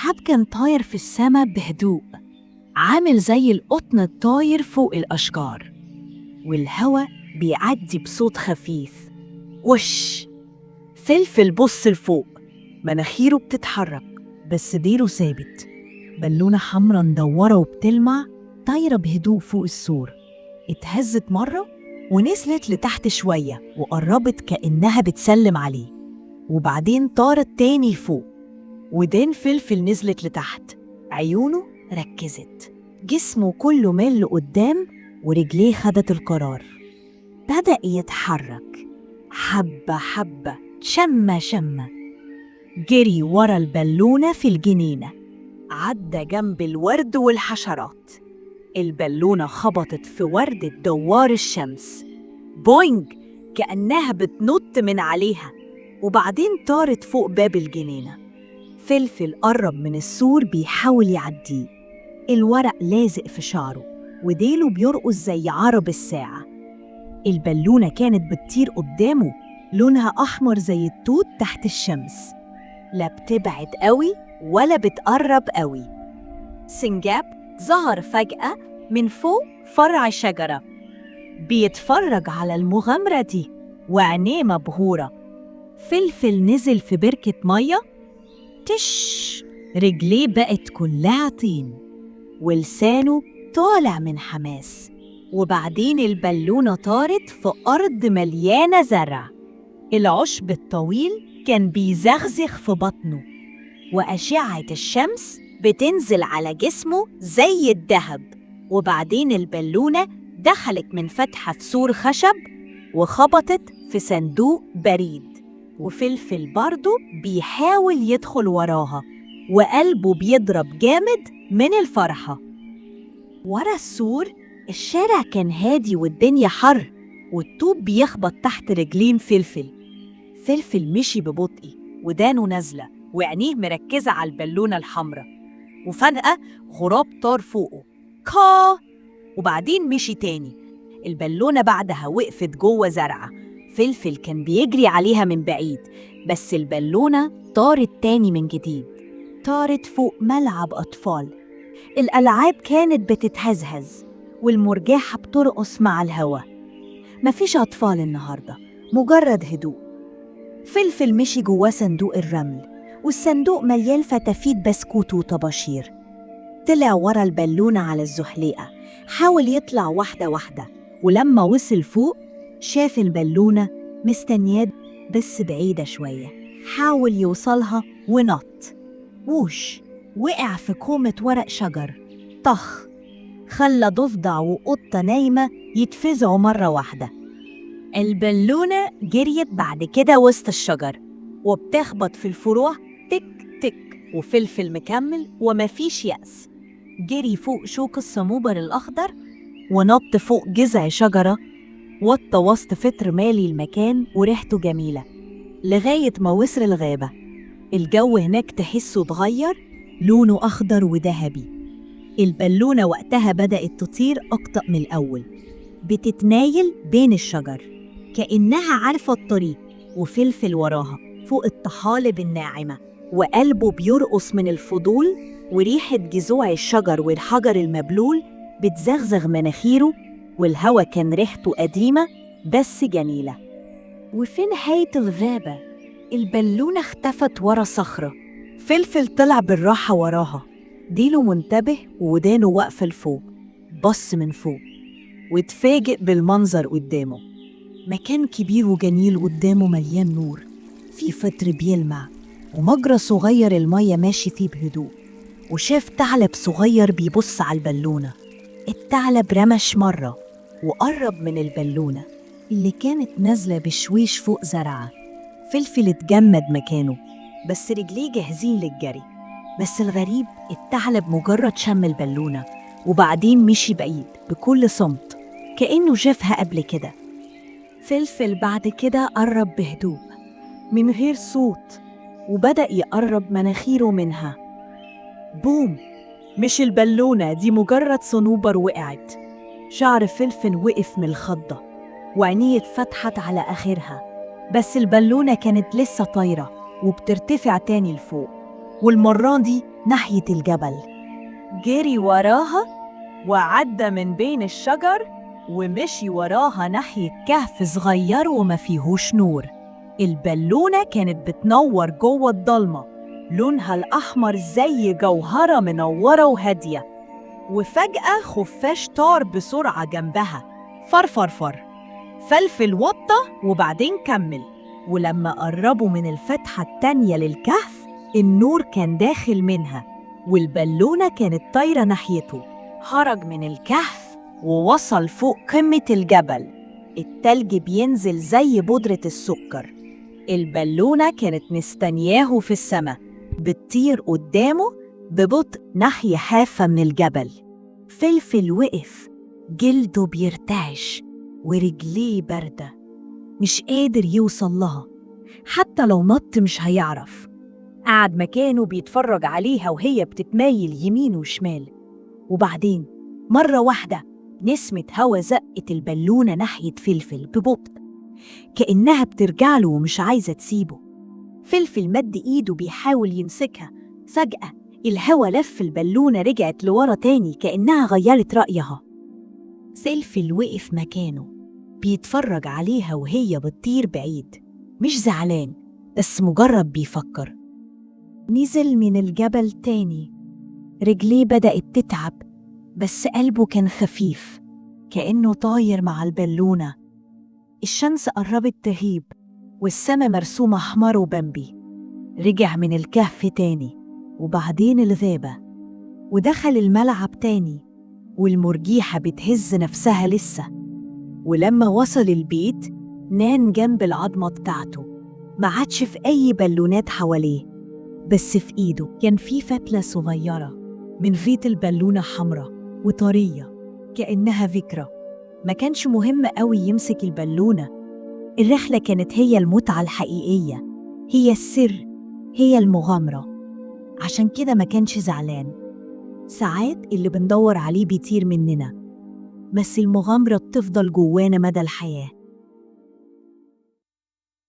السحاب كان طاير في السما بهدوء، عامل زي القطن الطاير فوق الأشجار، والهوا بيعدي بصوت خفيف. وش فلفل بص لفوق، مناخيره بتتحرك بس ديله ثابت. بالونة حمرا مدورة وبتلمع طايرة بهدوء فوق السور. اتهزت مرة ونزلت لتحت شوية وقربت كأنها بتسلم عليه، وبعدين طارت تاني لفوق. ودين فلفل نزلت لتحت، عيونه ركزت، جسمه كله مال لقدام ورجليه خدت القرار. بدأ يتحرك حبة حبة، شمة شمة. جري ورا البالونة في الجنينة، عدى جنب الورد والحشرات. البالونة خبطت في وردة دوار الشمس، بوينج، كأنها بتنط من عليها، وبعدين طارت فوق باب الجنينة. فلفل قرب من السور بيحاول يعديه، الورق لازق في شعره وديله بيرقص زي عرب الساعة. البالونة كانت بتطير قدامه، لونها أحمر زي التوت تحت الشمس، لا بتبعد قوي ولا بتقرب قوي. سنجاب ظهر فجأة من فوق فرع شجرة، بيتفرج على المغامرة دي وعينيه مبهورة. فلفل نزل في بركة مية، تش، رجليه بقت كلها طين ولسانه طالع من حماس. وبعدين البالونة طارت في أرض مليانة زرع، العشب الطويل كان بيزغزغ في بطنه، وأشعة الشمس بتنزل على جسمه زي الذهب. وبعدين البالونة دخلت من فتحة في سور خشب وخبطت في صندوق بريد، وفلفل برضه بيحاول يدخل وراها وقلبه بيضرب جامد من الفرحة. ورا السور الشارع كان هادي والدنيا حر، والطوب بيخبط تحت رجلين فلفل. فلفل مشي ببطء، ودانه نازلة وعينيه مركزة على البالونة الحمراء. وفجأة غراب طار فوقه، كا، وبعدين مشي تاني. البالونة بعدها وقفت جوه زرعة، فلفل كان بيجري عليها من بعيد، بس البالونة طارت تاني من جديد، طارت فوق ملعب أطفال. الألعاب كانت بتتهزهز والمرجحة بترقص مع الهوا. مفيش أطفال النهاردة، مجرد هدوء. فلفل مشي جواه صندوق الرمل، والصندوق مليان فتافيت بسكوت وطباشير. طلع ورا البالونة على الزحليقة، حاول يطلع واحدة واحدة، ولما وصل فوق شاف البالونة مستنياه بس بعيدة شوية. حاول يوصلها ونط، ووش، وقع في كومة ورق شجر، طخ، خلى ضفدع وقطة نايمة يتفزعوا مرة واحدة. البالونة جريت بعد كده وسط الشجر وبتخبط في الفروع، تك تك، وفلفل مكمل ومفيش يأس. جري فوق شوك الصنوبر الأخضر ونط فوق جذع شجرة، وطى وسط فتر مالي المكان وريحته جميلة لغاية ما وصل الغابة. الجو هناك تحسه اتغير، لونه أخضر وذهبي. البالونة وقتها بدأت تطير أبطأ من الأول، بتتنايل بين الشجر كأنها عارفة الطريق، وفلفل وراها فوق الطحالب الناعمة، وقلبه بيرقص من الفضول، وريحة جذوع الشجر والحجر المبلول بتزغزغ مناخيره، والهوا كان ريحته قديمة بس جميلة. وفي نهاية الغابة البالونة اختفت ورا صخرة. فلفل طلع بالراحة وراها، ديله منتبه وودانه واقفة لفوق. بص من فوق واتفاجئ بالمنظر قدامه، مكان كبير وجميل قدامه مليان نور، في فتر بيلمع ومجرى صغير المية ماشي فيه بهدوء. وشاف ثعلب صغير بيبص على البالونة. الثعلب رمش مرة وقرب من البالونة اللي كانت نازلة بشويش فوق زرعة. فلفل اتجمد مكانه بس رجليه جاهزين للجري. بس الغريب الثعلب مجرد شم البالونة وبعدين مشي بعيد بكل صمت كأنه شافها قبل كده. فلفل بعد كده قرب بهدوء من غير صوت وبدأ يقرب مناخيره منها. بوم! مش البالونة دي، مجرد صنوبر وقعت. شعر فلفل وقف من الخضة وعينيه اتفتحت على آخرها، بس البالونة كانت لسه طايرة وبترتفع تاني لفوق. والمرة دي ناحية الجبل. جري وراها وعدى من بين الشجر ومشي وراها ناحية كهف صغير وما فيهوش نور. البالونة كانت بتنور جوه الضلمة، لونها الأحمر زي جوهرة منورة وهادية. وفجأة خفاش طار بسرعة جنبها، فرفرفر، فلفل وطة وبعدين كمل. ولما قربوا من الفتحة التانية للكهف، النور كان داخل منها والبالونة كانت طايرة ناحيته. خرج من الكهف ووصل فوق قمة الجبل. التلج بينزل زي بودرة السكر. البالونة كانت مستنياه في السماء، بتطير قدامه ببطء ناحية حافة من الجبل. فلفل وقف، جلده بيرتعش ورجليه باردة، مش قادر يوصل لها، حتى لو نط مش هيعرف. قعد مكانه بيتفرج عليها وهي بتتمايل يمين وشمال. وبعدين مرة واحدة نسمة هوا زقت البالونة ناحية فلفل ببطء، كأنها بترجع له ومش عايزة تسيبه. فلفل مد إيده بيحاول يمسكها. فجأة الهوا لف البالونة، رجعت لورا تاني كأنها غيرت رأيها. فلفل وقف مكانه بيتفرج عليها وهي بتطير بعيد، مش زعلان بس مجرد بيفكر. نزل من الجبل تاني، رجليه بدأت تتعب بس قلبه كان خفيف، كأنه طاير مع البالونة. الشمس قربت تغيب والسما مرسومة أحمر وبمبي. رجع من الكهف تاني وبعدين الغابة، ودخل الملعب تاني والمرجيحة بتهز نفسها لسه. ولما وصل البيت نام جنب العظمة بتاعته. ما عادش في أي بالونات حواليه، بس في إيده كان في فتلة صغيرة من زيت البالونة، حمرة وطرية كأنها ذكرى. ما كانش مهم قوي يمسك البالونة، الرحلة كانت هي المتعة الحقيقية، هي السر، هي المغامرة. عشان كده ما كانش زعلان. ساعات اللي بندور عليه بيطير مننا، بس المغامرة بتفضل جوانا مدى الحياة.